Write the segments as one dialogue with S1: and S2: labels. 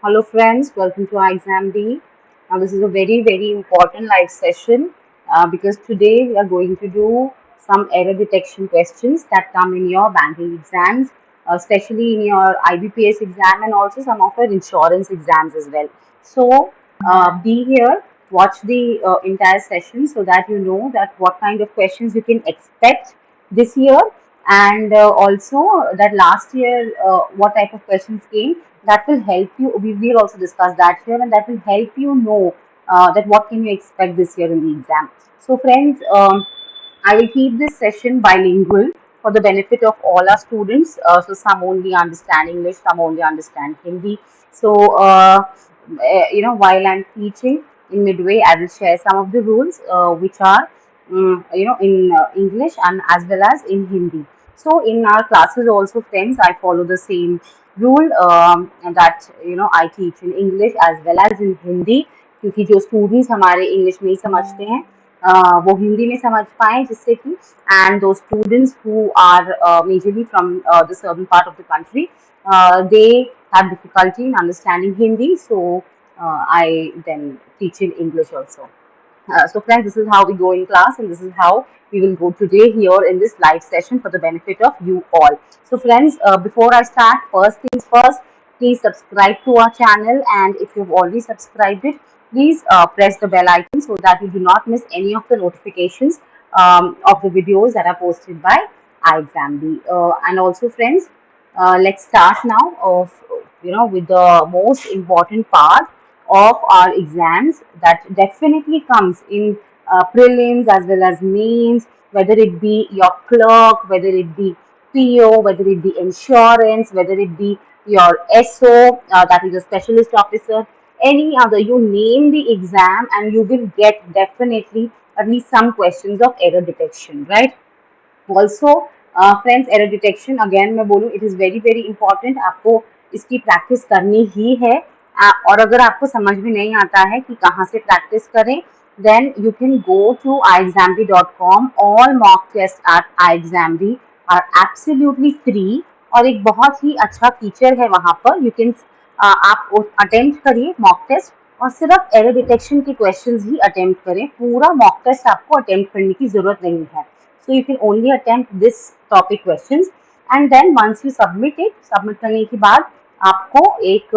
S1: Hello friends, welcome to our exam D. Now this is a very important live session because today we are going to do some error detection questions that come in your banking exams, especially in your IBPS exam and also some of your insurance exams as well. So be here, watch the entire session so that you know that what kind of questions you can expect this year and also that last year what type of questions came. That will help you. We will also discuss that here, and that will help you know that what can you expect this year in the exam. So, friends, I will keep this session bilingual for the benefit of all our students. So, some only understand English, some only understand Hindi. So, while I'm teaching in midway, I will share some of the rules which are, in English and as well as in Hindi. So, in our classes also, friends, I follow the same rule that I teach in English as well as in Hindi क्योंकि जो students हमारे English में ही समझते हैं वो हिंदी में समझ पाए जिससे कि एंड दो students who are majorly from the southern part of the country they have difficulty in understanding Hindi, so I then teach in English also. So friends, this is how we go in class and this is how we will go today here in this live session for the benefit of you all. So friends, before I start, first things first, please subscribe to our channel, and if you've already subscribed it, please press the bell icon so that you do not miss any of the notifications of the videos that are posted by iExamD. And also friends, let's start now of with the most important part of our exams that definitely comes in prelims as well as mains, whether it be your clerk, whether it be PO, whether it be insurance, whether it be your SO, that is a specialist officer, any other, you name the exam and you will get definitely at least some questions of error detection, right? Also friends error detection again मैं बोलूँ it is very important आपको इसकी practice करनी ही है और अगर आपको समझ में नहीं आता है कि कहाँ से प्रैक्टिस करें then you can go to iexamd.com. All mock test at iexamd are absolutely free और एक बहुत ही अच्छा फीचर है वहाँ पर यू कैन आप अटेम्प्ट करिए मॉक टेस्ट और सिर्फ एरर डिटेक्शन के क्वेश्चंस ही अटेम्प्ट करें पूरा मॉक टेस्ट आपको अटेम्प्ट करने की जरूरत नहीं है. So you can only attempt this topic questions and then once you submit it, submit करने के बाद आपको एक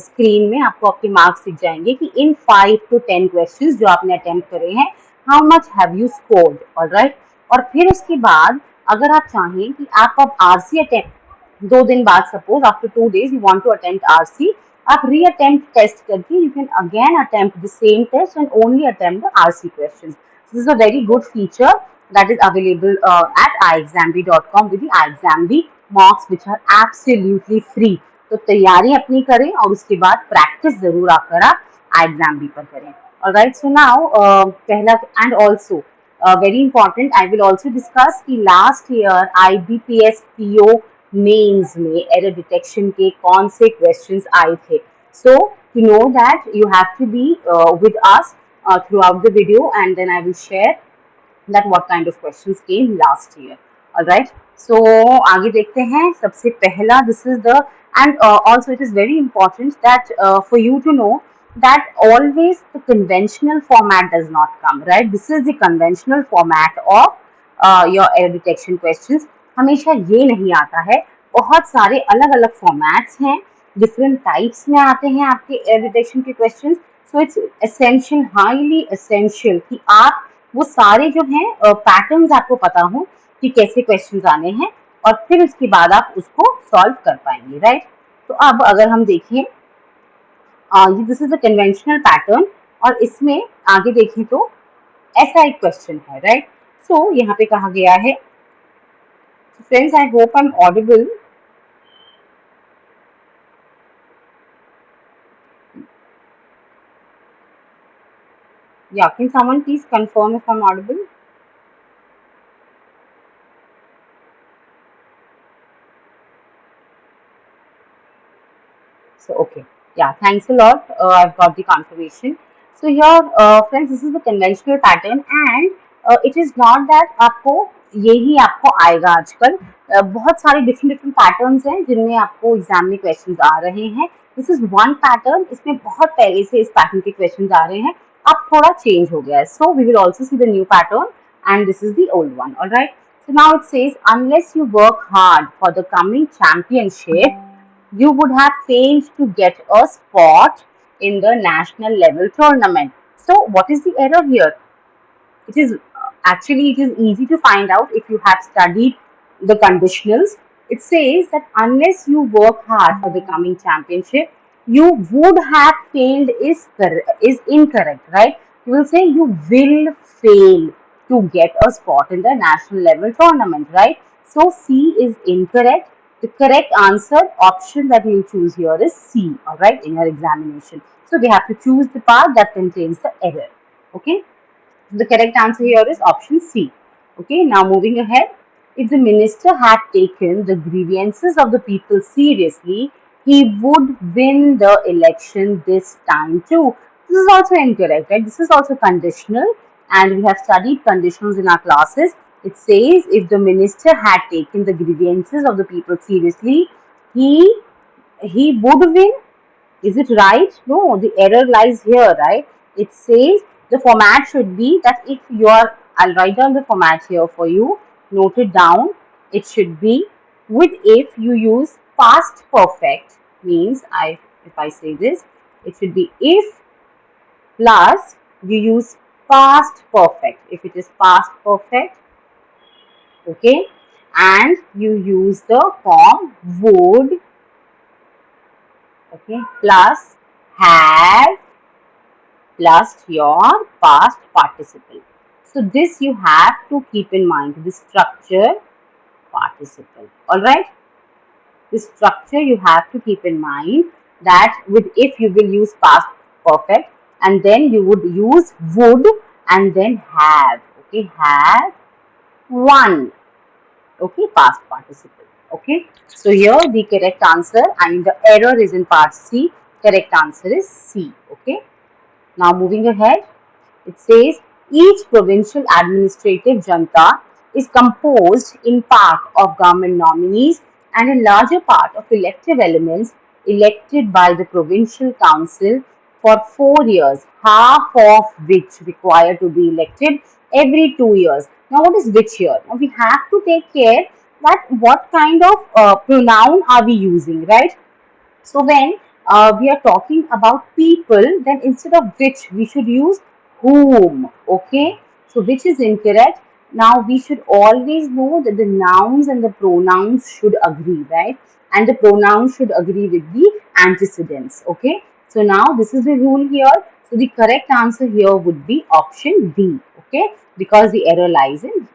S1: स्क्रीन में आपको आपके मार्क्स दिख जाएंगे कि इन 5 to 10 क्वेश्चंस जो आपने अटेम्प्ट करे हैं how much have you scored. Alright, और फिर उसके बाद अगर आप चाहें कि आप अब आरसी अटेम्प्ट 2 दिन बाद suppose after 2 days you want to attempt RC आप री अटेम्प्ट टेस्ट करके you can again attempt the same test and only attempt the RC questions. This is a very good feature that is available at iexamd.com with the iexamd mocks which are absolutely free. तो तैयारी अपनी करें और उसके बाद practice जरूर आकर आप iexamd पर करें. Alright, so now पहला and also very important I will also discuss कि last year IBPS PO mains में error detection के कौन से questions आए थे. So to know that you have to be with us throughout the video and then I will share that what kind of questions came last year. All right, so आगे देखते हैं. सबसे पहला this is the and also it is very important that for you to know that always the conventional format does not come, right? This is the conventional format of your error detection questions. हमेशा ये नहीं आता है, बहुत सारे अलग अलग formats हैं, डिफरेंट टाइप्स में आते हैं आपके एयर डिटेक्शन के questions. So it's essential, highly essential कि आप वो सारे जो हैं पैटर्न्स आपको पता हो कि कैसे क्वेश्चंस आने हैं और फिर उसके बाद आप उसको सॉल्व कर पाएंगे, राइट? तो अब अगर हम देखें this is a conventional pattern और इसमें आगे देखें तो ऐसा एक क्वेश्चन है, राइट? सो यहाँ पे कहा गया है, friends I hope I am audible. Yeah, can someone please confirm if I'm audible? So, okay. Yeah, thanks a lot. I've got the confirmation. So here, friends, this is the conventional pattern and it is not that आपको यही आपको आएगा आजकल. बहुत सारे different patterns हैं जिनमें आपको एग्जाम में क्वेश्चंस आ रहे हैं. This is one pattern. इसमें बहुत पहले से इस पैटर्न के क्वेश्चन आ रहे हैं, अब थोड़ा चेंज हो गया है. So we will also see the new pattern and this is the old one. All right. So now it says, unless you work hard for the coming championship, you would have failed to get a spot in the national level tournament. So what is the error here? It is actually it is easy to find out if you have studied the conditionals. It says that unless you work hard for the coming championship, you would have failed is incorrect, right? You will say you will fail to get a spot in the national level tournament, right? So C is incorrect. The correct answer option that you choose here is C, all right, in your examination. So we have to choose the part that contains the error. Okay. The correct answer here is option C. Okay, now moving ahead. If the minister had taken the grievances of the people seriously, he would win the election this time too. This is also incorrect, right? This is also conditional, and we have studied conditionals in our classes. It says if the minister had taken the grievances of the people seriously, he he would win. Is it right? No, the error lies here, right? It says the format should be that if you are, I'll write down the format here for you, note it down. It should be with if you use past perfect, means if I say this, it should be if plus you use past perfect. If it is past perfect, okay, and you use the form would, okay, plus have plus your past participle. So this you have to keep in mind, the structure participle. Alright, the structure you have to keep in mind that with if you will use past perfect and then you would use would and then have. Okay, have one. Okay, past participle. Okay, so here the correct answer, and the error is in part C. Correct answer is C. Okay, now moving ahead. It says each provincial administrative junta is composed in part of government nominees and a larger part of elective elements elected by the provincial council for 4 years, half of which require to be elected every 2 years. Now, what is which here? Now, we have to take care that what kind of pronoun are we using, right? So when we are talking about people, then instead of which we should use whom. Okay, so which is incorrect. Now we should always know that the nouns and the pronouns should agree, right? And the pronouns should agree with the antecedents. Okay, so now this is the rule here. So the correct answer here would be option D. Okay, because the error lies in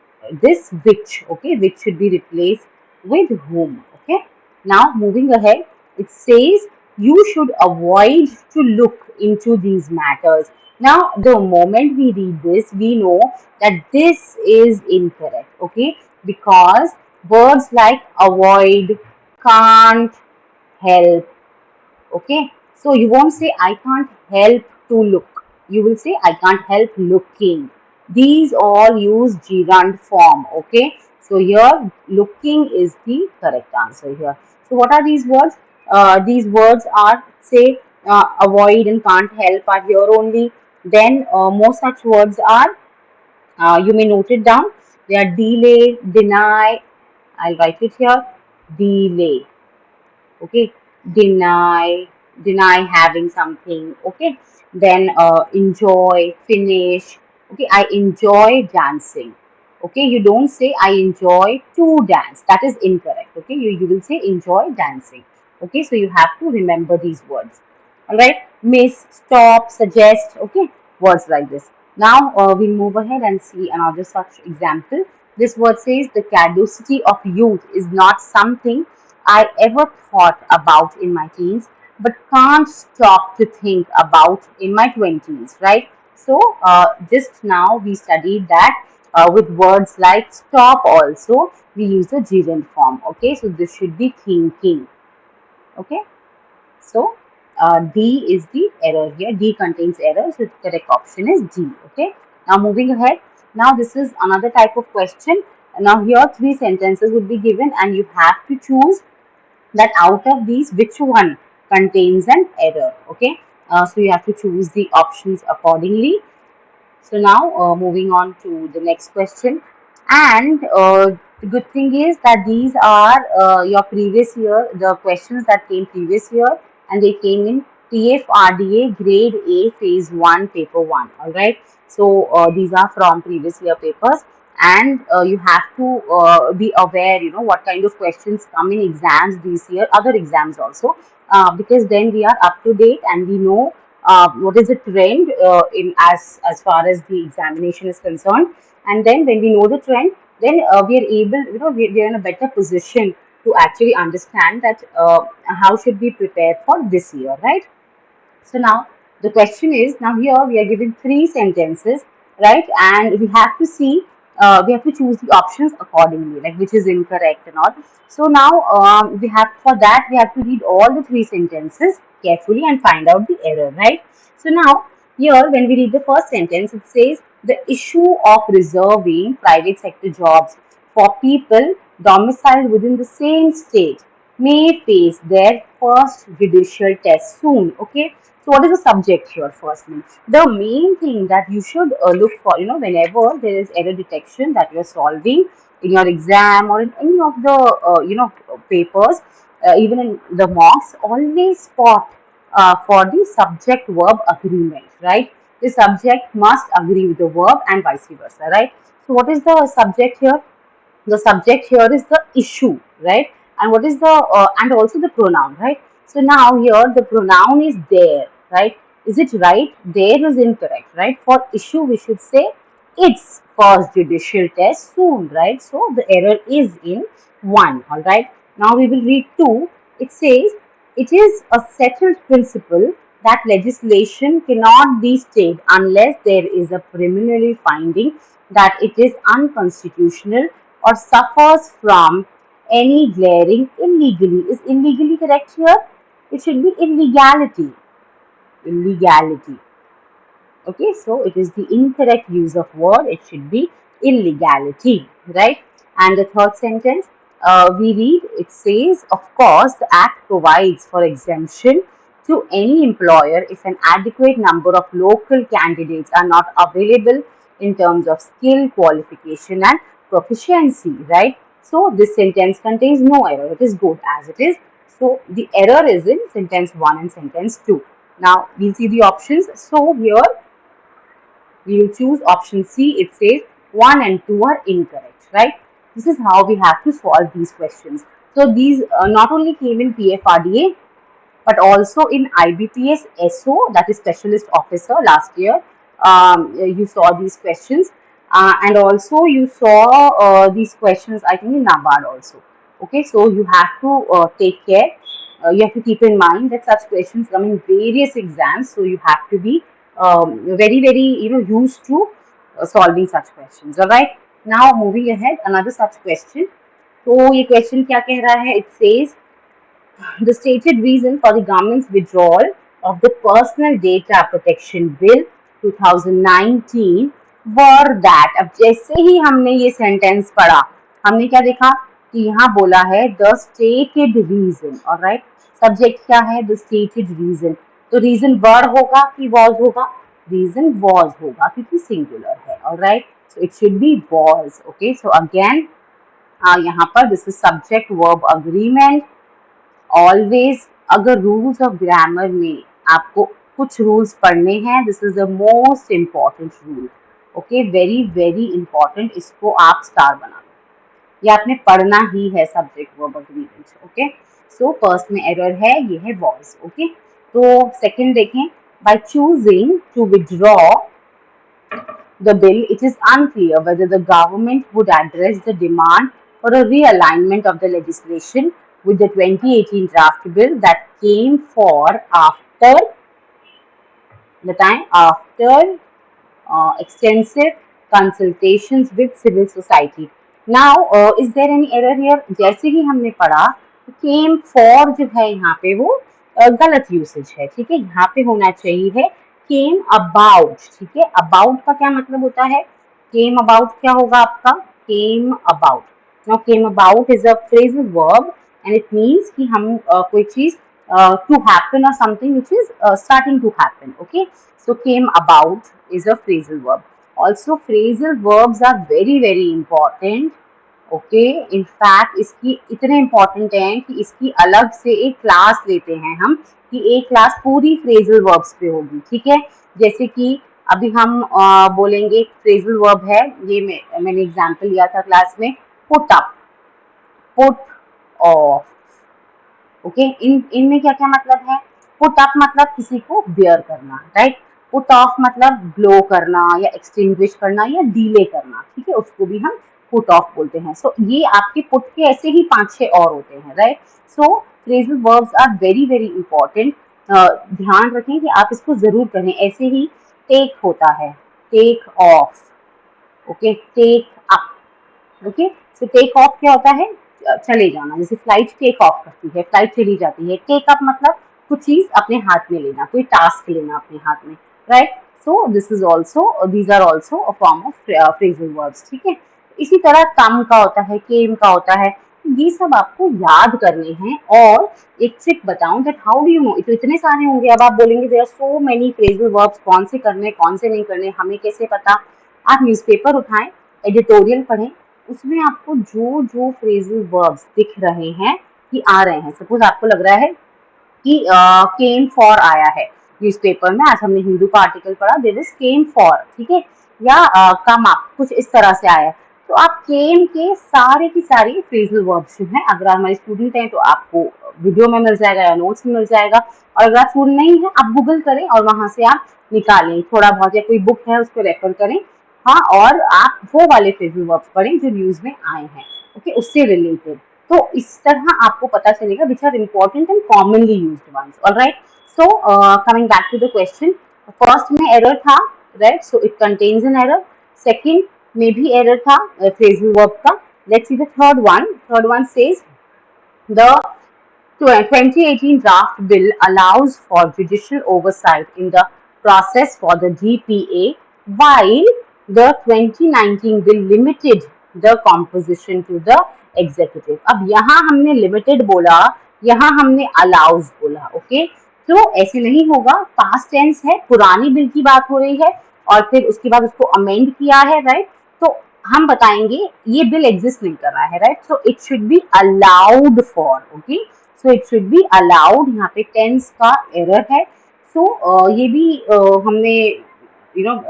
S1: this which. Okay, which should be replaced with whom. Okay, now moving ahead, it says you should avoid to look into these matters. Now, the moment we read this, we know that this is incorrect, okay? Because words like avoid, can't, help, okay, so you won't say I can't help to look, you will say I can't help looking. These all use gerund form, okay, so here looking is the correct answer here. So what are these words? These words are, say, avoid and can't help are here only. Then more such words are, you may note it down, they are delay, deny. I'll write it here, delay, okay, deny having something, okay, then enjoy, finish, okay, I enjoy dancing, okay, you don't say I enjoy to dance, that is incorrect, okay, you will say enjoy dancing, okay, so you have to remember these words. All right, miss, stop, suggest, okay, words like this. Now we'll move ahead and see another such example. This word says the caducity of youth is not something I ever thought about in my teens, but can't stop to think about in my 20s, right? So just now we studied that with words like stop also we use the gerund form, okay, so this should be thinking, okay. So D is the error here. D contains error. So the correct option is D. Okay. Now moving ahead. Now this is another type of question. Now here three sentences would be given and you have to choose that out of these which one contains an error. Okay, so you have to choose the options accordingly. So now moving on to the next question, and the good thing is that these are your previous year, the questions that came previous year, and they came in TFRDA Grade A Phase 1 Paper 1. All right, so these are from previous year papers, and you have to be aware, what kind of questions come in exams this year, other exams also, because then we are up to date and we know what is the trend in as far as the examination is concerned. And then when we know the trend, then we are able, we are in a better position to actually understand that how should we prepare for this year, right? So now the question is, now here we are given three sentences, right? And we have to see, we have to choose the options accordingly, like which is incorrect and all. So now we have, for that we have to read all the three sentences carefully and find out the error, right? So now here when we read the first sentence, it says the issue of reserving private sector jobs for people domiciled within the same state may face their first judicial test soon. Okay, so what is the subject here firstly? The main thing that you should look for, whenever there is error detection that you're solving in your exam or in any of the, papers, even in the mocks, always spot for the subject verb agreement, right? The subject must agree with the verb and vice versa, right? So what is the subject here? The subject here is the issue, right? And what is the and also the pronoun, right? So now here the pronoun is there, right? Is it right? There is incorrect, right? For issue we should say its first judicial test soon, right? So the error is in one. All right, now we will read two. It says it is a settled principle that legislation cannot be stayed unless there is a preliminary finding that it is unconstitutional or suffers from any glaring illegally. Is illegally correct here? It should be illegality. Illegality. Okay, so it is the incorrect use of word. It should be illegality, right? And the third sentence, we read, it says, of course, the Act provides for exemption to any employer if an adequate number of local candidates are not available in terms of skill, qualification, and proficiency, right? So this sentence contains no error. It is good as it is. So the error is in sentence 1 and sentence 2. Now we'll see the options. So here we will choose option C. It says 1 and 2 are incorrect, right? This is how we have to solve these questions. So these not only came in PFRDA but also in IBPS SO, that is Specialist Officer, last year. You saw these questions, and also you saw these questions, I think, in NABARD also. Okay, so you have to take care. You have to keep in mind that such questions come in various exams, so you have to be very, very, used to solving such questions. All right. Now moving ahead, another such question. तो ये question क्या कह रहा है? It says the stated reason for the government's withdrawal of the Personal Data Protection Bill 2019 were that, अब जैसे ही हमने ये सेंटेंस पढ़ा, हमने क्या देखा कि यहाँ बोला है the stated reason, alright? Subject क्या है? The stated reason. तो रीजन वर होगा कि वॉज होगा? रीजन वॉज होगा क्योंकि सिंगुलर है, alright? So it should be was. Okay, so again यहाँ पर this is subject verb agreement. Always अगर रूल्स ऑफ ग्रामर में आपको कुछ रूल्स पढ़ने हैं, this is the most important rule. Okay, very very important. इसको आप स्टार बना लो, ये आपने पढ़ना ही है subject verb agreement. Okay, so first में एरर है, ये है वॉज. ओके, तो सेकंड देखें, by choosing to withdraw the bill, it is unclear whether the government would address the demand for a realignment of the legislation with the 2018 draft bill that came for after the time after extensive consultations with civil society. Now, is there any error here? जैसे ही हमने पढ़ा, came for जो है यहाँ पे वो गलत usage है. ठीक है, यहाँ पे होना चाहिए है came about. ठीक है, about का क्या मतलब होता है? came about क्या होगा आपका? came about. Now came about is a phrasal verb and it means कि हम कोई चीज to happen or something which is starting to happen. Okay, so came about is a phrasal verb. Also, phrasal verbs are very important. Okay, in fact इसकी इतने important हैं कि इसकी अलग से एक क्लास लेते हैं हम, कि एक क्लास पूरी फ्रेजल वर्ब्स पे होगी, ठीक है। जैसे कि अभी हम बोलेंगे फ्रेजल वर्ब है, ये मैंने एग्जांपल लिया था क्लास में, put up, put off. Okay, इनमें क्या क्या मतलब है? पुट अप मतलब किसी को बियर करना, राइट। पुट ऑफ मतलब ब्लो करना या एक्सटिंग्विश करना या डीले करना, ठीक है, उसको भी हम पुट ऑफ बोलते हैं। सो ये आपके पुट के ऐसे ही 5-6 और होते हैं, right. So phrasal verbs are very important. ध्यान रखें कि आप इसको जरूर करें। ऐसे ही टेक होता है, take off, okay, take up. Okay, so take off क्या होता है? चले जाना, जैसे फ्लाइट टेक ऑफ करती है, फ्लाइट चली जाती है। टेक अप मतलब कुछ चीज अपने हाथ में लेना, कोई टास्क लेना अपने हाथ में, right. So this is also, these are also a form of phrasal verbs, ठीक है। इसी तरह कम का होता है, केम का होता है। ये सब आपको याद करने हैं। और एक ट्रिक बताऊं, that how do you know, तो इतने सारे होंगे, अब आप बोलेंगे there are so many phrasal verbs, कौन से करने कौन से नहीं करने, हमें कैसे पता? आप न्यूज़पेपर उठाएं, एडिटोरियल पढ़ें, उसमें आपको जो जो फ्रेजल वर्ब्स दिख रहे हैं कि आ रहे हैं, सपोज आपको लग रहा है कि केम फॉर आया है न्यूज़पेपर में, आज हमने हिंदू का आर्टिकल पढ़ा, देयर इज केम फॉर, ठीक है, या कम अप, कुछ इस तरह से आया है। तो आप केम के सारे की सारी फ्रेजल वर्ब्स जो हैं, अगर आप हमारे स्टूडेंट हैं तो आपको वीडियो में मिल जाएगा या नोट्स में मिल जाएगा, और अगर आप स्टूडेंट नहीं है, आप गूगल करें और वहां से आप निकालें, थोड़ा बहुत, या कोई बुक है उसको रेफर करें, हाँ, और आप वो वाले फ्रेजल वर्ब्स पढ़ें जो न्यूज में आए हैं, ओके, उससे रिलेटेड। तो इस तरह आपको पता चलेगा which are important and commonly used ones, alright. So coming back to the question, first में एरर था, right, so it contains an error. Second में भी एरर था फ्रेजल वर्ब का। Let's see the third one. Third one says the 2018 draft bill allows for judicial oversight in the process for the DPA, while the 2019 bill limited the composition to the executive. अब यहाँ हमने limited बोला, यहाँ हमने allows बोला, okay. तो ऐसे नहीं होगा, past tense है, पुरानी बिल की बात हो रही है और फिर उसके बाद उसको अमेंड किया है, राइट। तो हम बताएंगे ये बिल एग्जिस्ट नहीं कर रहा है, right. So it should be allowed for, okay, so it should be allowed. यहाँ पे टेंस का एरर है। सो ये भी हमने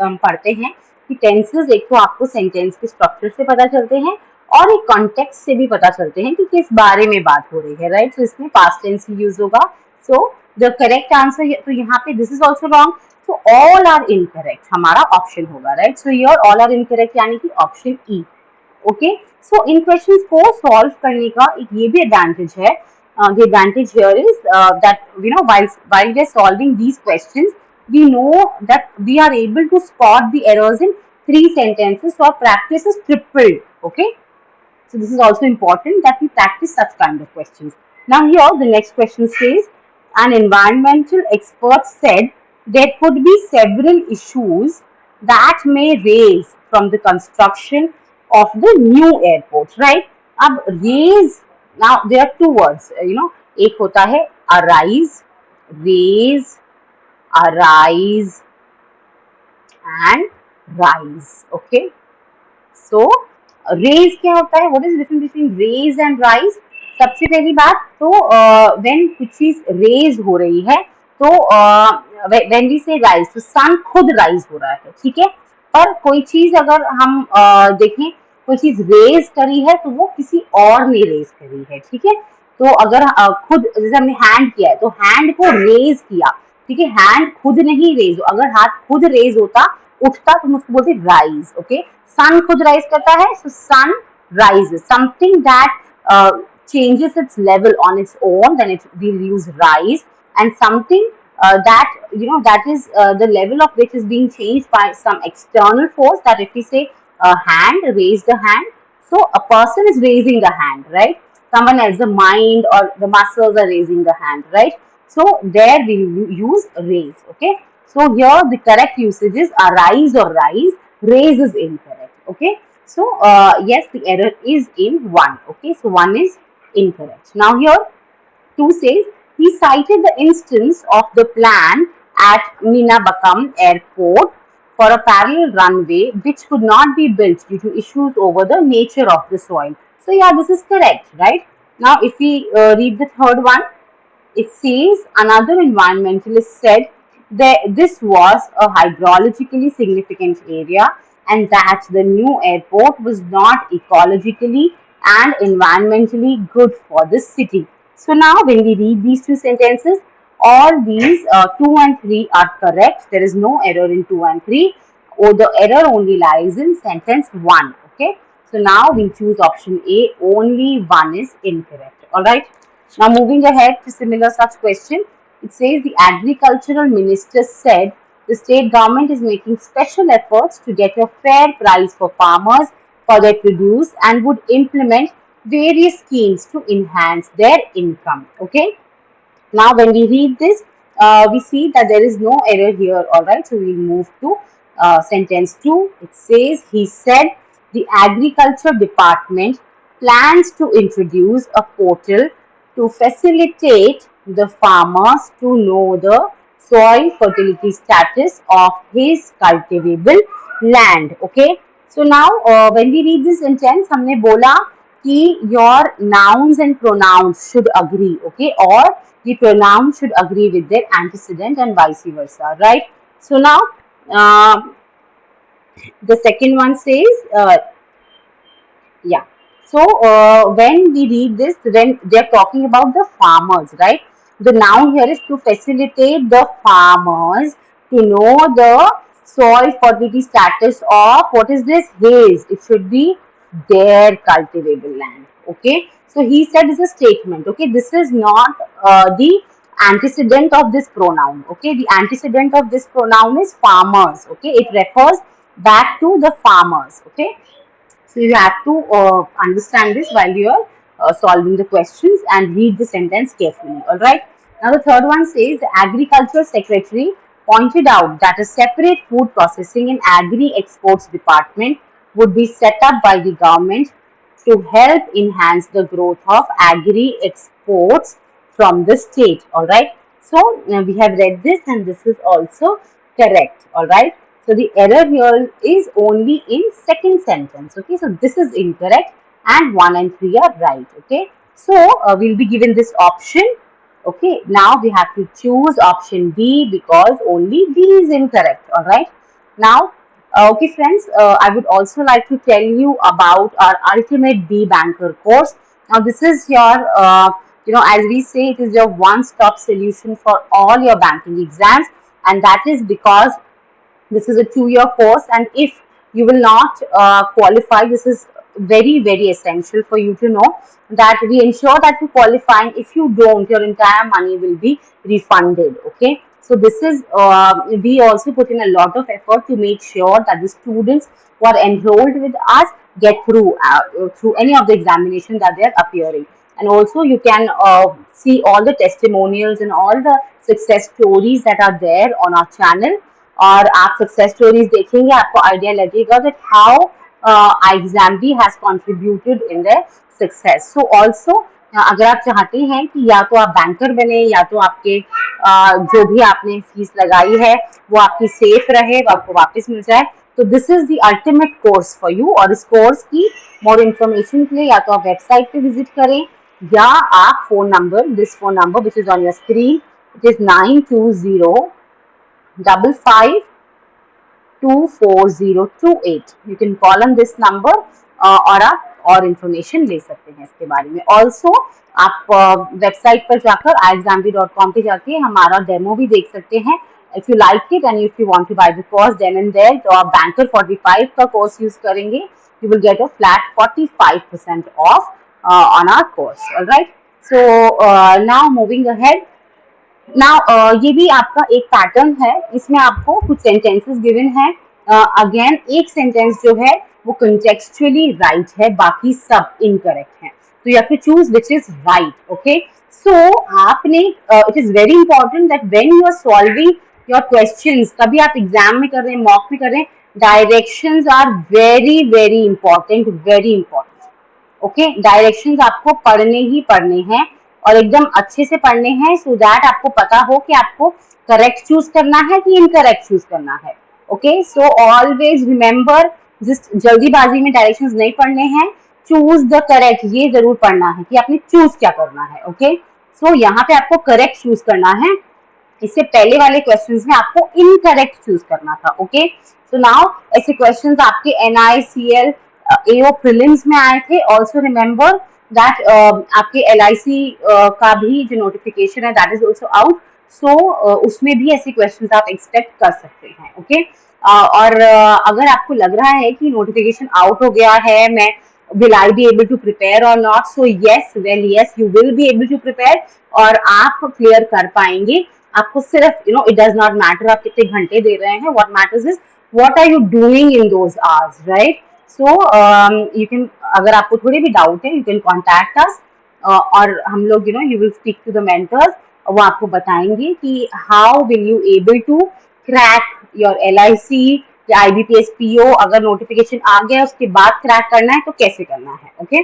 S1: हम पढ़ते हैं कि टेंसेस एक तो आपको सेंटेंस के स्ट्रक्चर से पता चलते हैं और एक कॉन्टेक्स्ट से भी पता चलते हैं कि किस बारे में बात हो रही है, राइट। सो इसमें पास्ट टेंस ही यूज होगा। सो द करेक्ट आंसर, तो यहाँ पे this is also wrong, so all are incorrect, हमारा ऑप्शन होगा, right. So here all are incorrect यानी कि ऑप्शन ई, ओके। सो इन क्वेश्चंस को सॉल्व करने का एक ये भी एडवांटेज है। the advantage here is that while we are solving these questions, we know that we are able to spot the errors in 3 sentences, so our practice is tripled, okay. So this is also important that we practice such kind of questions. Now here the next question says, an environmental expert said there could be several issues that may raise from the construction of the new airport, right? अब raise, now there are two words, एक होता है arise, raise, arise and rise, okay. So raise क्या होता है? What is difference between raise and rise? सबसे पहली बात तो व्हेन कुछ चीज रेज हो रही है तो व्हेन वी से राइज, तो सन खुद राइज हो रहा है, ठीक है। पर कोई चीज अगर हम देखें, कोई चीज रेज करी है तो वो किसी और ने रेज करी है, ठीक है। तो अगर खुद, जैसे हमने हैंड किया है तो हैंड को रेज किया, ठीक है, हैंड खुद नहीं रेज, अगर हाथ खुद रेज होता, उठता, तो हम उसको बोलते राइज, ओके। सन खुद राइज करता है, सो सन rises, something that changes its level on its own, then it will use rise. And something that that is the level of which is being changed by some external force, that if we say hand, raise the hand, so a person is raising the hand, right? Someone else, the mind or the muscles are raising the hand, right? So there we use raise, okay. So here the correct usage is arise or rise. Raise is incorrect, okay. So yes, the error is in 1, okay. So 1 is incorrect. Now here 2 says He cited the instance of the plan at Minabakam Airport for a parallel runway which could not be built due to issues over the nature of the soil. So yeah, this is correct, right? Now, if we read the third one, it says another environmentalist said that this was a hydrologically significant area and that the new airport was not ecologically and environmentally good for the city. So now when we read these two sentences, all these 2 and 3 are correct. There is no error in 2 and 3. Or the error only lies in sentence 1. Okay. So now we choose option A. Only 1 is incorrect. Alright. Now moving ahead to similar such question, it says the agricultural minister said the state government is making special efforts to get a fair price for farmers for their produce and would implement various schemes to enhance their income. Okay. Now, when we read this, we see that there is no error here. All right, so we'll move to sentence 2. It says, he said the agriculture department plans to introduce a portal to facilitate the farmers to know the soil fertility status of his cultivable land. Okay, so now when we read this sentence, हमने बोला कि your nouns and pronouns should agree, okay, or the pronoun should agree with their antecedent and vice versa, right? So now the second one says, yeah. So when we read this, when they're talking about the farmers, right? The noun here is to facilitate the farmers to know the soil fertility status of what is this? His. It should be their cultivable land. Okay. So he said is a statement. Okay. This is not the antecedent of this pronoun. Okay. The antecedent of this pronoun is farmers. Okay. It refers back to the farmers. Okay. So you have to understand this while you are solving the questions and read the sentence carefully. All right. Now the third one says the agriculture secretary pointed out that a separate food processing and agri exports department would be set up by the government to help enhance the growth of agri exports from the state. All right. So we have read this and this is also correct. All right. So the error here is only in second sentence. Okay. So this is incorrect and 1 and 3 are right. Okay. So we'll be given this option. Okay. Now we have to choose option B because only B is incorrect. All right. Now okay, friends, I would also like to tell you about our ultimate Beebanker course. Now, this is your, as we say, it is your one-stop solution for all your banking exams, and that is because this is a 2-year course, and if you will not qualify, this is very essential for you to know that we ensure that you qualify. And if you don't, your entire money will be refunded. Okay. So this is we also put in a lot of effort to make sure that the students who are enrolled with us get through any of the examinations that they are appearing. And also you can see all the testimonials and all the success stories that are there on our channel. और आप success stories देखेंगे आपको idea लगेगा that how Exambi has contributed in their success. So also अगर आप चाहते हैं कि या तो आप बैंकर बने या तो आपके जो भी आपने फीस लगाई है वो आपकी सेफ रहे वो आपको वापस मिल जाए तो this is the ultimate course for you और इस कोर्स की मोर इन्फॉर्मेशन के लिए या तो आप वेबसाइट पे विजिट करें या आप phone number this phone number which is on your screen it is 92055240028. You can call on this number और आप और इन्फॉर्मेशन ले सकते हैं इसके बारे में. ऑल्सो आप वेबसाइट पर जाकर iexambi.com पे जाके हमारा डेमो भी देख सकते हैं. If you like it and if you want to buy the course then and there, तो आप Banker 45 का कोर्स यूज करेंगे, you will get a flat 45% off on our course. All right. So now moving ahead. Now ये भी आपका एक pattern है, इसमें आपको कुछ सेंटेंसेस गिवन है. अगेन एक सेंटेंस जो है वो कंटेक्चुअली राइट है, बाकी सब इनकरेक्ट है. तो you have to choose which is right. Okay. So आपने it is very important that when you are solving your questions, कभी आप एग्जाम में कर रहे हैं, मॉक में कर रहे हैं, directions are very important. Okay. Directions आपको पढ़ने ही पढ़ने हैं. और एकदम अच्छे से पढ़ने हैं, सो दैट आपको पता हो कि आपको करेक्ट चूज करना है कि इनकरेक्ट चूज करना है. ओके, सो ऑलवेज रिमेंबर, जिस जल्दीबाजी में डायरेक्शंस नहीं पढ़ने हैं, चूज द करेक्ट, ये जरूर पढ़ना है कि आपने चूज क्या करना है. ओके, सो यहाँ पे आपको करेक्ट चूज करना है. इससे पहले वाले क्वेश्चंस में आपको इनकरेक्ट चूज करना था. ओके, सो नाउ ऐसे क्वेश्चंस आपके NICL AO प्रीलिम्स में आए थे. ऑल्सो रिमेंबर दैट आपके LIC का भी जो नोटिफिकेशन है दैट इज ऑल्सो आउट. सो उसमें भी ऐसे क्वेश्चंस आप एक्सपेक्ट कर सकते हैं. ओके, और अगर आपको लग रहा है कि नोटिफिकेशन आउट हो गया है, मैं will I be able to prepare or not? So yes, well yes, you will be able to prepare और आप क्लियर कर पाएंगे. आपको सिर्फ it does not matter आप कितने घंटे दे रहे हैं. What matters is what are you doing in those hours, right? So you can, अगर आपको थोड़ी भी डाउट है, you can contact us और हम लोग you will speak to the mentors. वो आपको बताएंगे कि how will you able to crack your LIC या IBPS PO. अगर नोटिफिकेशन आ गया उसके बाद क्रैक करना है तो कैसे करना है. ओके,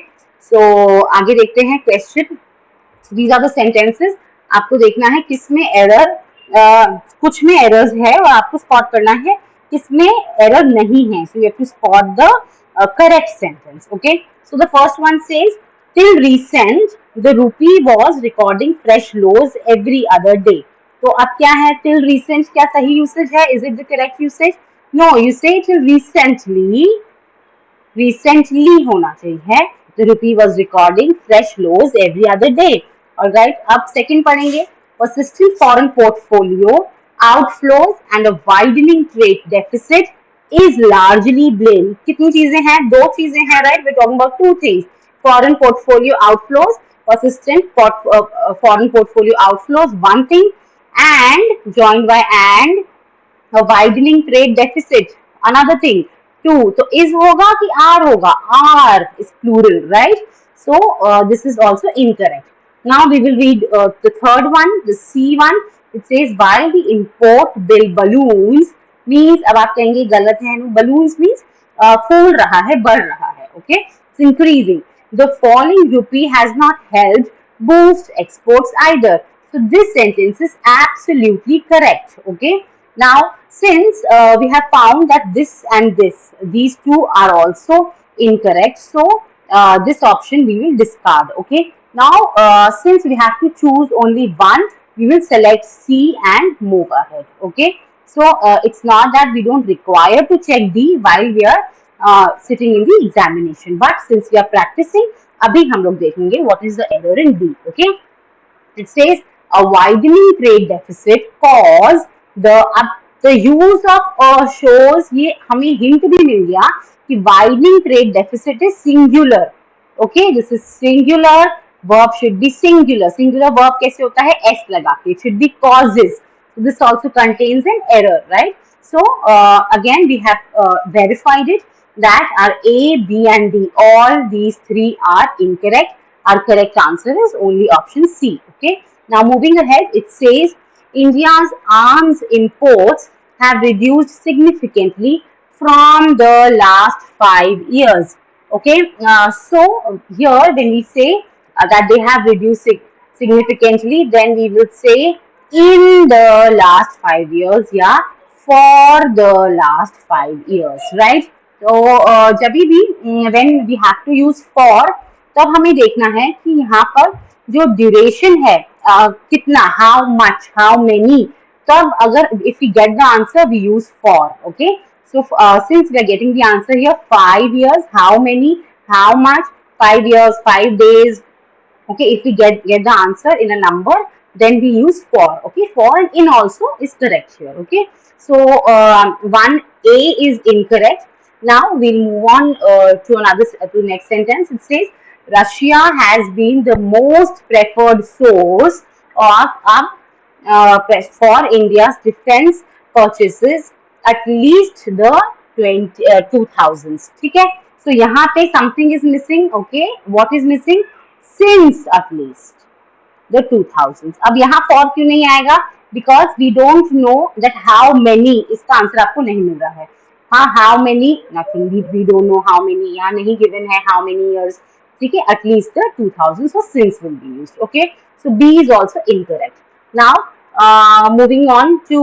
S1: सो आगे देखते हैं question. These are the sentences. आपको देखना है किसमें एरर, कुछ में एरर्स है और आपको स्पॉट करना है किसमें एरर नहीं है. So you have to spot the correct sentence. Okay, so the first one says till recent the rupee was recording fresh lows every other day. तो अब क्या है, till recent क्या सही यूसेज है? Is it the correct usage? No, you say till recently होना चाहिए. The rupee was recording fresh lows every other day. Alright, अब second पढ़ेंगे. Persistent foreign portfolio outflows and a widening trade deficit is largely blamed. कितनी चीजें हैं? दो चीजें हैं, right? We're talking about two things. Foreign portfolio outflows, persistent foreign portfolio outflows, one thing, and joined by and a widening trade deficit, another thing. Two, तो is होगा कि are होगा? Are is plural, right? So this is also incorrect. Now we will read the third one, the C one. It says while the import bill balloons means, अब आप कहेंगे गलत है, balloons means फूल रहा है, बढ़ रहा है. Okay, it's increasing. The falling rupee has not helped boost exports either. So this sentence is absolutely correct. Okay. Now, since we have found that this and these two are also incorrect, so this option we will discard. Okay. Now, since we have to choose only one, we will select C and move ahead. Okay. So it's not that we don't require to check D while we are sitting in the examination, but since we are practicing, अभी हम लोग देखेंगे what is the error in D. Okay. It says a widening trade deficit caused the use of shows, ये हमें hint भी मिल गया कि widening trade deficit is singular. Okay, this is singular. Verb should be singular. Singular verb कैसे होता है? S लगा के. It should be causes. So this also contains an error, right? So again we have verified it that our A, B and D, all these three are incorrect. Our correct answer is only option C. Okay. Now moving ahead, it says India's arms imports have reduced significantly from the last 5 years. Okay. So here when we say that they have reduced significantly, then we will say in the last 5 years, yeah, for the last 5 years, right? तो जब भी when we have to use for, तब हमें देखना है कि यहाँ पर जो ड्यूरेशन है कितना, how much, how many. तब अगर if we get the answer we use for. Okay, so since we are getting the answer here 5 years, how many, how much, 5 years, 5 days. Okay, if we get the answer in a number, then we use for. Okay, for and in also is correct here. Okay, so 1A is incorrect. Now we'll move on to next sentence. It says Russia has been the most preferred source of for India's defense purchases at least the 2000s. ठीक है, so यहाँ पे something is missing. Okay, what is missing? Since at least the 2000s. अब यहाँ for क्यों नहीं आएगा? Because we don't know that how many. इसका आंसर आपको नहीं मिल रहा है. हाँ, how many, nothing, we don't know how many. यहाँ नहीं given है how many years. ठीक है, at least the 2000s, so since will be used. Okay, So B is also incorrect. Now, moving on to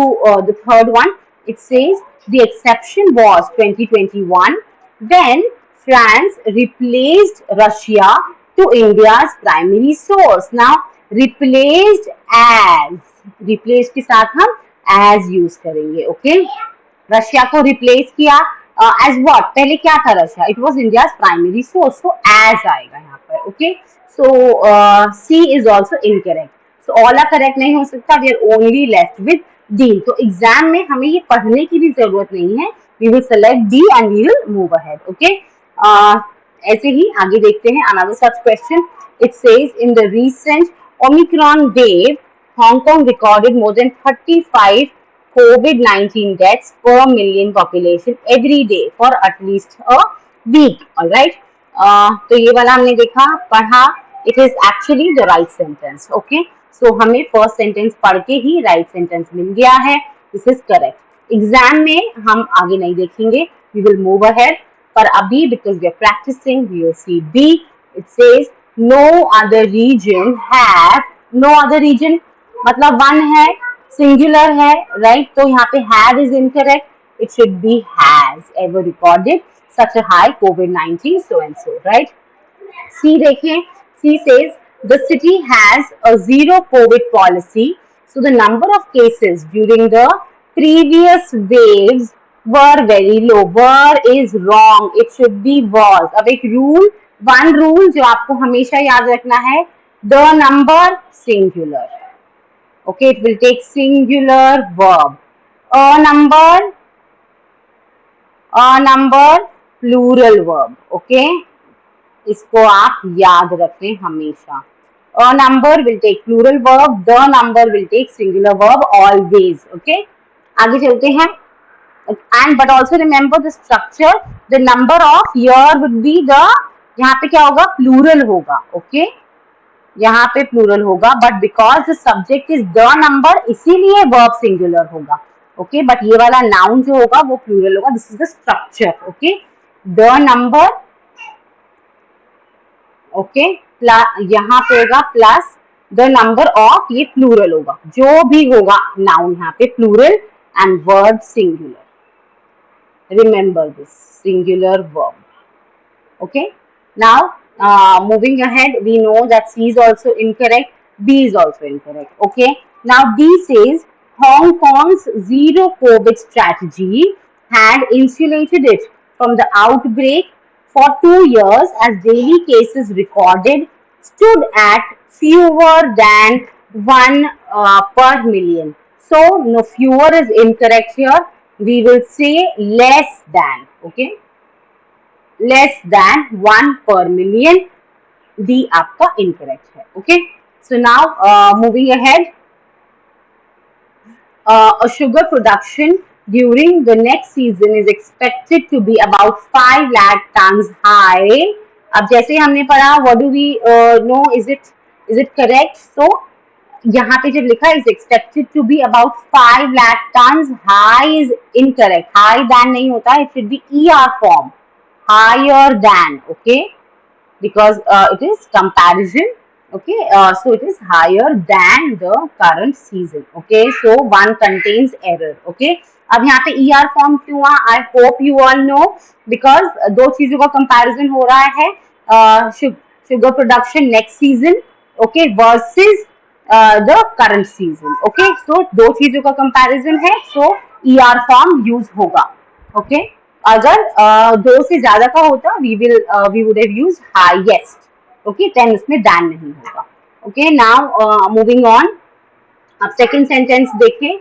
S1: the third one, it says the exception was 2021 when France replaced Russia to India's primary source. Now, replaced as, replace के साथ हम as use करेंगे. Okay, Russia को replace किया as what, पहले क्या था Russia, it was India primary source, तो एज आएगा यहाँ पर. Okay, so C is also incorrect. So all are correct नहीं हो सकता, we are only left with D. तो एग्जाम में हमें ये पढ़ने की भी जरूरत नहीं है, we will select D and we will move ahead. Okay, ऐसे ही आगे देखते हैं. Another such question, it says in the recent Omicron wave Hong Kong recorded more than 35 COVID-19 deaths per million population every day for at least a week. All right. तो ये वाला हमने देखा, पढ़ा. It is actually the right sentence. Okay. So हमें first sentence पढ़ के ही right sentence मिल गया है. This is correct. Exam में हम आगे नहीं देखेंगे. We will move ahead. पर अभी because we are practicing, we will see B. It says no other region have, no other region मतलब वन है, सिंगुलर है, राइट. तो यहाँ पे have is incorrect, it should be has ever recorded such a high कोविड-19 so and so, right. C देखें, C says the city has a zero covid policy, so the number of cases during the previous waves were very low. Were is wrong, it should be was. अब एक rule, one rule जो आपको हमेशा याद रखना है, the number singular. Okay, it will take singular verb. A number plural verb. Okay, इसको आप याद रखें हमेशा. A number will take plural verb. The number will take singular verb always. Okay, आगे चलते हैं. And but also remember the structure. The number of here would be the, यहाँ पे क्या होगा, plural होगा. Okay, यहाँ पे प्लूरल होगा, but because the subject is the number, इसीलिए वर्ब सिंगुलर होगा. ओके, बट ये वाला नाउन जो होगा वो प्लूरल होगा. This is the structure. Okay, the number, okay, यहाँ पे होगा प्लस द नंबर ऑफ, ये प्लूरल होगा. जो भी होगा नाउन यहाँ पे plural and verb singular. Remember this, singular verb. Okay, now moving ahead, we know that C is also incorrect, B is also incorrect. Okay, now D says Hong Kong's zero COVID strategy had insulated it from the outbreak for 2 years as daily cases recorded stood at fewer than 1 per million. So no, fewer is incorrect here. We will say less than. Okay, less than 1 per million. D आपका incorrect है. Okay, so now moving ahead, a sugar production during the next season is expected to be about 5 lakh tons high. अब जैसे हमने पढ़ा, what do we know, is it correct? So यहाँ पे जब लिखा is expected to be about 5 lakh tons, high is incorrect. high than नहीं होता, it should be ER form, higher than. Okay, because it is comparison. Okay, so it is higher than the current season. Okay, so one contains error. Okay, अब यहाँ पे ER form क्यों हुआ? I hope you all know, because दो चीजों का comparison हो रहा है. Sugar production next season, okay, versus the current season. Okay, so दो चीजों का comparison है, so ER form use होगा. Okay, अगर दो से ज्यादा का होता, we would have used highest. Okay, 10 उसमें than नहीं होगा. Okay, now moving on. अब second sentence देखें.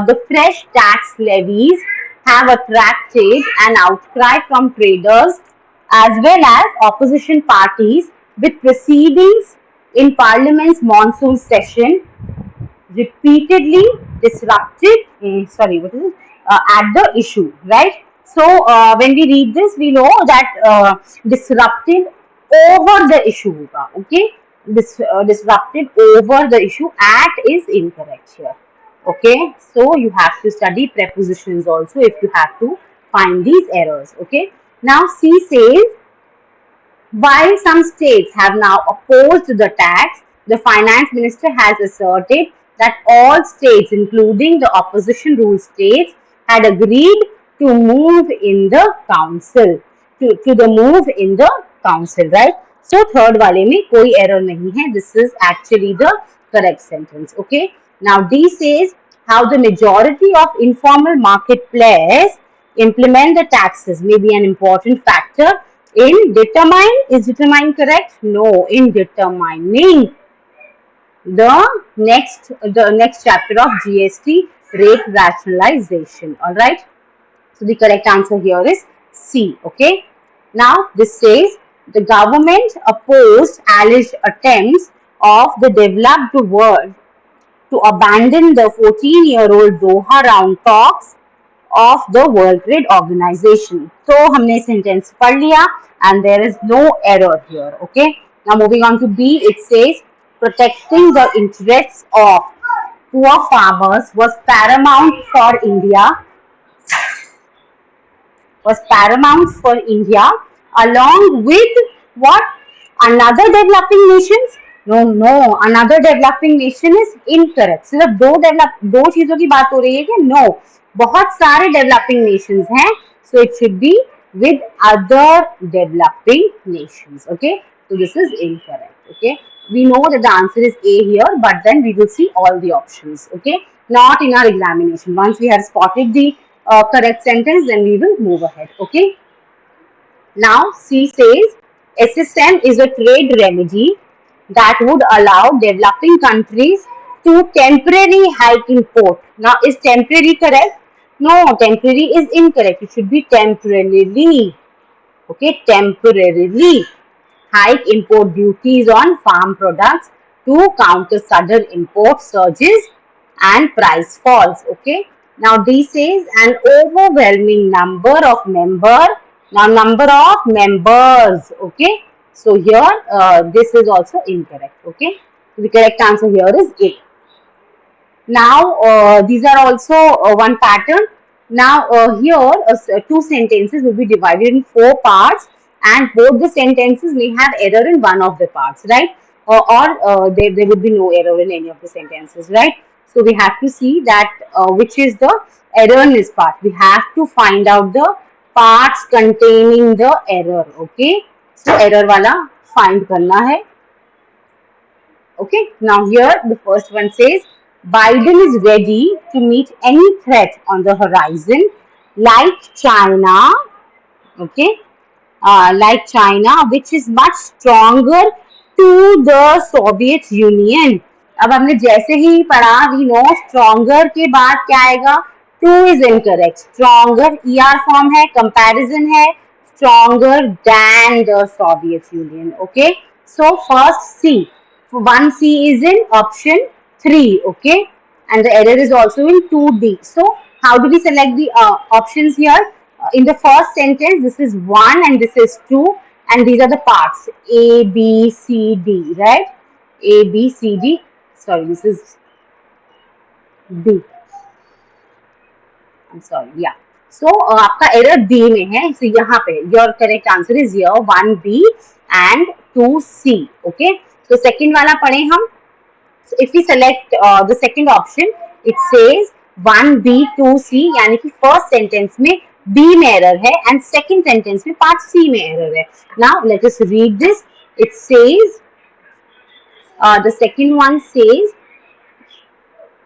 S1: The fresh tax levies have attracted an outcry from traders as well as opposition parties, with proceedings in Parliament's monsoon session repeatedly disrupted. At the issue, right? So when we read this, we know that disrupted over the issue होगा. Okay, disrupted over the issue. At is incorrect here. Okay, so you have to study prepositions also if you have to find these errors. Okay, now C says while some states have now opposed the tax, the finance minister has asserted that all states, including the opposition rule states, had agreed to move in the council, to the move in the council, right? So third वाले में कोई error नहीं है. This is actually the correct sentence. Okay. Now D says how the majority of informal market players implement the taxes may be an important factor in determine. Is determine correct? No, in determining the next chapter of GST rate rationalization. All right. So the correct answer here is C. Okay. Now this says the government opposed alleged attempts of the developed world to abandon the 14-year-old Doha round talks of the World Trade Organization. So हमने sentence पढ़ लिया and there is no error here. Okay. Now moving on to B, it says protecting the interests of poor farmers was paramount for India along with what? Another developing nations? No, another developing nation is incorrect. सिर्फ दो चीजों की बात हो रही है कि no, बहुत सारे developing nations हैं, so it should be with other developing nations. Okay, so this is incorrect. Okay, we know that the answer is A here, but then we will see all the options. Okay, not in our examination. Once we have spotted the correct sentence, then we will move ahead. Okay. Now C says SSM is a trade remedy that would allow developing countries to temporarily hike import. Now is temporary correct? No, temporary is incorrect. It should be temporarily. Okay, temporarily hike import duties on farm products to counter sudden import surges and price falls. Okay. Now this says an overwhelming number of members. Okay. So here this is also incorrect. Okay. So the correct answer here is A. Now these are also one pattern. Now here two sentences will be divided in 4 parts and both the sentences may have error in one of the parts, right? Or there would be no error in any of the sentences, right? So we have to see that which is the error in this part. We have to find out the parts containing the error. Okay. So error wala find karna hai. Okay, now here the first one says Biden is ready to meet any threat on the horizon like China, okay, like China, which is much stronger to the Soviet Union. अब हमने जैसे ही पढ़ा we know stronger के बाद क्या आएगा? To is incorrect. Stronger ER form है, comparison है, stronger than the Soviet Union. Okay, so first C. 1C is in option 3. Okay, and the error is also in 2D. So how do we select the options here? In the first sentence, this is 1 and this is 2, and these are the parts A, B, C, D, right? A, B, C, D. Sorry, this is B. I'm sorry, yeah. So आपका error D में है, so यहाँ पे your correct answer is here 1B and 2C. Okay, so second वाला पढ़े हम. So if we select the second option, it says 1B 2C, यानी कि first sentence में B में error है and second sentence में part C में error है. Now let us read this. It says the second one says,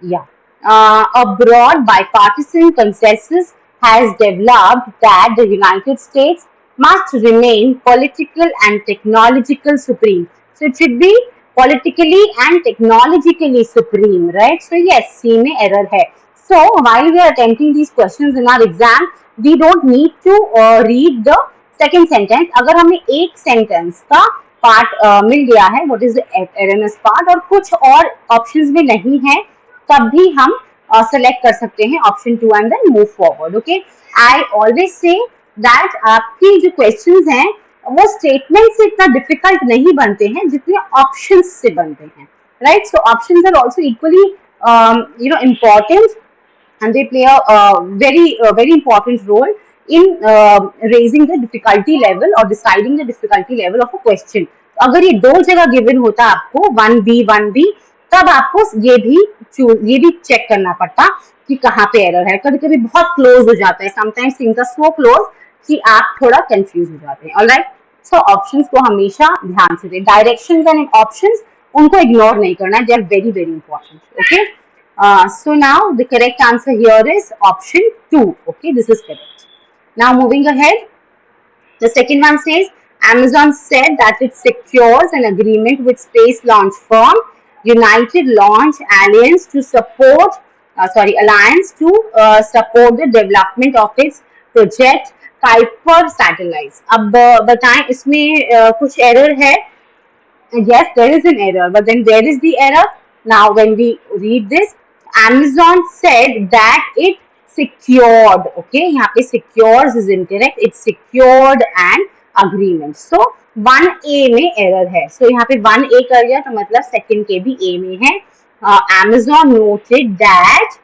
S1: yeah, a broad bipartisan consensus has developed that the United States must remain political and technological supreme. So it should be politically and technologically supreme, right? So yes, C में error है. So while we are attempting these questions in our exam, we don't need to read the second sentence. अगर हमें एक sentence का part मिल गया है, what is the erroneous part, और कुछ और options में नहीं है, तब भी हम select कर सकते हैं option 2 and then move forward. Okay, I always say that आपकी जो questions हैं वो statement से इतना difficult नहीं बनते हैं जितने options से बनते हैं, right? So options are also equally important, and they play a very important role in raising the difficulty level or deciding the difficulty level of a question. अगर ये दो जगह गिवन होता आपको 1B तब आपको ये भी चेक करना पड़ता कि कहाँ पे एरर है. कभी कभी बहुत क्लोज हो जाता है, sometimes things are so close कि आप थोड़ा कंफ्यूज हो जाते हैं. ऑलराइट, सो ऑप्शंस को हमेशा ध्यान से दें. डायरेक्शंस एंड ऑप्शंस उनको इग्नोर नहीं करना, they are very very important. Okay, so now the correct answer here is option 2. Okay, this is correct. Now moving ahead, the second one says Amazon said that it secures an agreement with space launch firm United Launch Alliance to support alliance to support the development of its project Kuiper satellites. अब बताएं इसमें कुछ error है. Yes, there is an error, but then where is the error? Now, when we read this, Amazon said that it secured. Okay, यहाँ पे secures is incorrect. It secured an agreement. So 1A में error है. So यहाँ पे 1A कर गया तो मतलब second के भी A में है. Amazon noted that.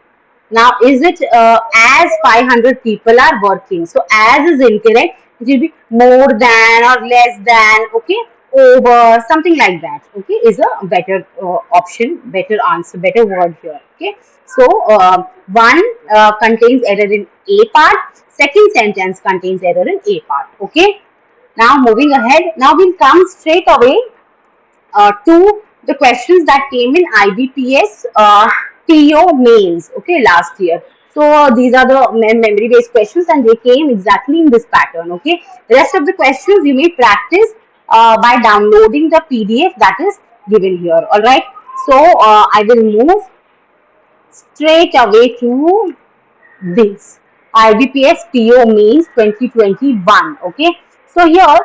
S1: Now, is it as 500 people are working? So as is incorrect. It will be more than or less than. Okay, over, something like that. Okay, is a better option, better answer, better word here. Okay, so one contains error in A part, second sentence contains error in A part. Okay, now moving ahead, now we'll come straight away to the questions that came in IBPS PO mains, okay, last year. So these are the memory based questions and they came exactly in this pattern. Okay, the rest of the questions you may practice by downloading the PDF that is given here. All right, so I will move straight away to this IBPS PO mains 2021. Okay, so here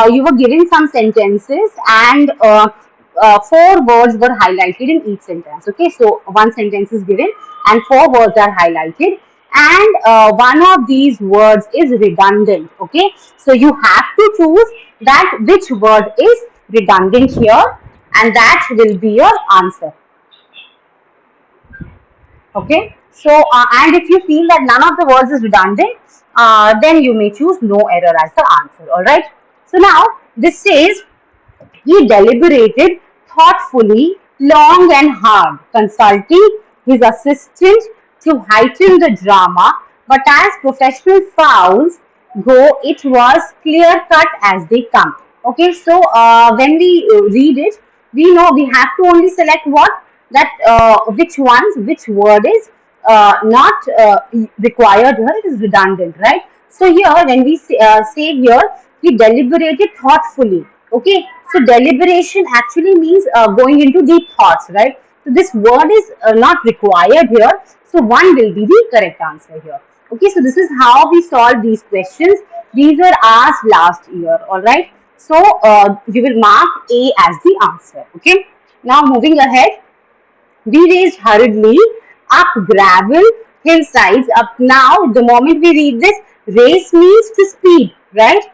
S1: you were given some sentences and 4 words were highlighted in each sentence. Okay, so one sentence is given and 4 words are highlighted, and one of these words is redundant. Okay, so you have to choose that which word is redundant here, and that will be your answer. Okay, so and if you feel that none of the words is redundant, then you may choose no error as the answer. All right, so now this says he deliberated thoughtfully, long and hard, consulting his assistant to heighten the drama, but as professional fouls go, it was clear cut as they come. Okay, so when we read it, we know we have to only select what that which word is not required here, it is redundant, right? So here when we say here, he deliberated thoughtfully. Okay, so deliberation actually means going into deep thoughts, right? So this word is not required here, so 1 will be the correct answer here. Okay, so this is how we solve these questions. These were asked last year. All right, so you will mark A as the answer. Okay, now moving ahead, we raced hurriedly up gravel hillsides. Up now, the moment we read this, race means to speed, right?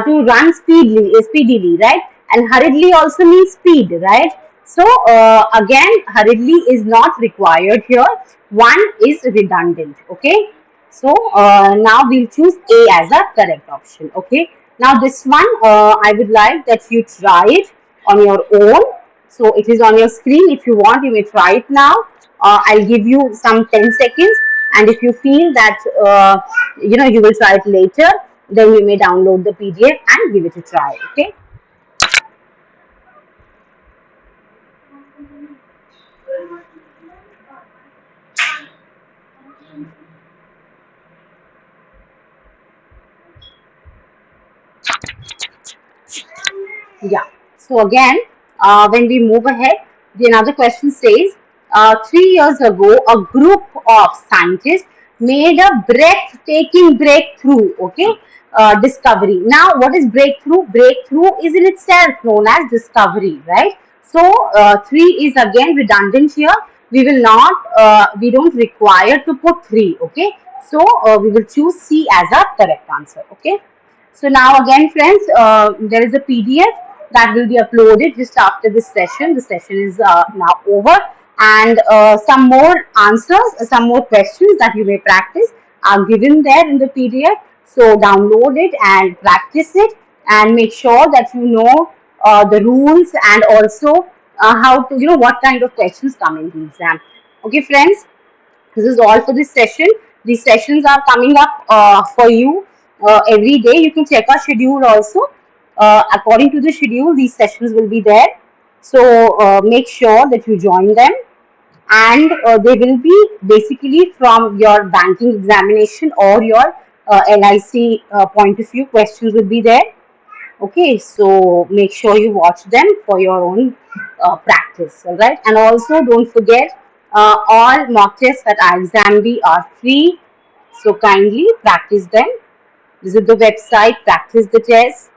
S1: To run speedily, right? And hurriedly also means speed, right? So again, hurriedly is not required here. 1 is redundant. Okay. So now we'll choose A as a correct option. Okay. Now this one, I would like that you try it on your own. So it is on your screen. If you want, you may try it now. I'll give you some 10 seconds. And if you feel that, you will try it later, then you may download the PDF and give it a try. Okay. Yeah. So again, when we move ahead, the another question says, 3 years ago, a group of scientists made a breathtaking breakthrough. Okay, discovery. Now, what is breakthrough? Breakthrough is in itself known as discovery, right? So 3 is again redundant here. We will not. We don't require to put 3. Okay, so we will choose C as a correct answer. Okay. So now again, friends, there is a PDF that will be uploaded just after this session. The session is now over, and some more answers, some more questions that you may practice are given there in the PDF. So download it and practice it, and make sure that you know the rules, and also how to, what kind of questions come in the exam. Okay, friends, this is all for this session. These sessions are coming up for you every day. You can check our schedule also. According to the schedule, these sessions will be there. So make sure that you join them, and they will be basically from your banking examination or your LIC point of view. Questions will be there. Okay, so make sure you watch them for your own practice. All right, and also don't forget, all mock tests at iExamB are free. So kindly practice them. Visit the website, practice the test.